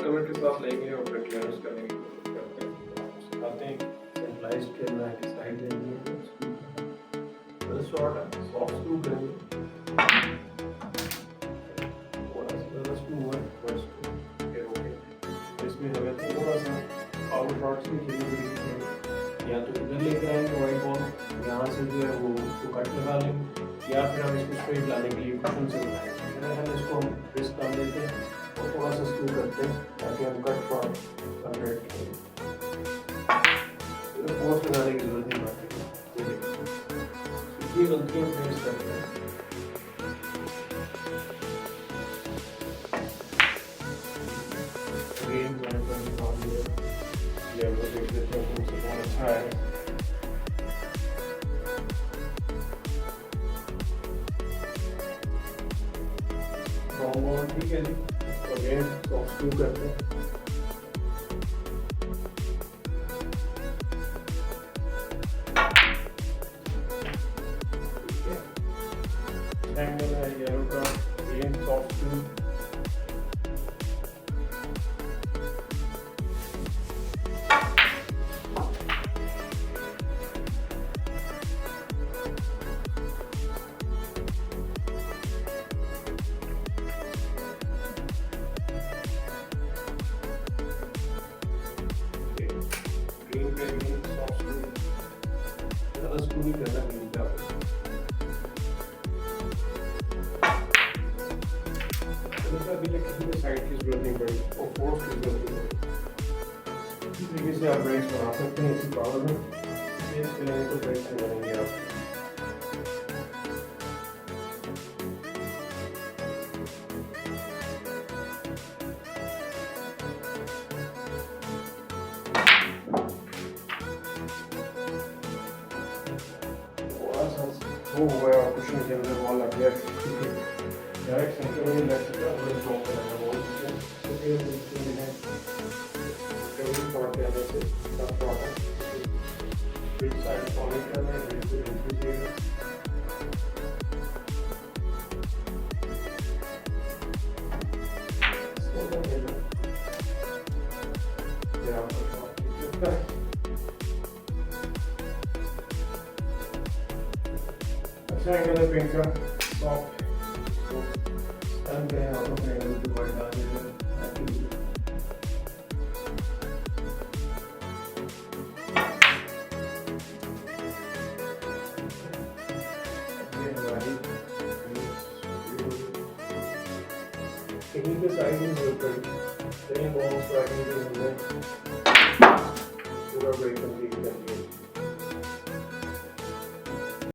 Cover के साथ लेंगे और फिर क्लियरेंस करने की कोशिश करते हैं। सिखाते हैं सेंट्रलाइज खेलना है कि साइड लेनी है, शॉर्ट है, सॉफ्ट स्क्रू करेंगे, थोड़ा सा ज़्यादा स्क्रू हुआ है, फर्स्ट फिर ओके। इसमें हमें थोड़ा सा पावर शॉट्स भी खेलनी पड़ेगी, या तो इधर लेकर आएंगे वाइट बॉल, यहाँ से जो है वो उसको कट लगा लेंगे, या फिर हम इसको स्ट्रेट लाने के लिए कुशन से बनाएंगे। हम इसको हम रिस्क कम लेते हैं और थोड़ा सा स्क्रू करते हैं ताकि हम कट शॉट जनरेट करें। फोर्स लगाने की जरूरत नहीं पड़ती। ये गलतियाँ फेस करते हैं। गेम मैंने कर निकाल लिया, ये वो देख लेते हैं तो बहुत अच्छा है। ठीक है जी, तो गेम सॉफ्ट स्क्रू करते हैं। एंगल है येलो का, गेम सॉफ्ट स्क्रू, स्क्रू नहीं करना ग्रीन पे आपको। अभी तक किसी को साइड की जरूरत नहीं पड़ी और फोर्स की जरूरत नहीं पड़ी। इस तरीके से आप ब्रेक्स बना सकते हैं इसी पावर में। इसके लिए तो ब्रेक्स बनाएंगे आप। वो हो गया कुशन के अंदर बॉल लग गया, डायरेक्ट सेंटर में लग चुका है और ड्रॉप करना बॉल से फिर मैंने कभी शॉट के अंदर से सब शॉट है फिर साइड फॉलोइंग करना है, फिर एंट्री देगा। ये आपका शॉट कितना है, अच्छा एंगल है पेंट का, सॉफ्ट तो स्टैंड पे है और अपने एंगल पे बढ़ डाल देते हैं। ये हमारी कहीं पे साइड में जरूर करी, कहीं बॉल स्ट्राइकिंग पे हमने पूरा ब्रेक कंप्लीट कर दिया।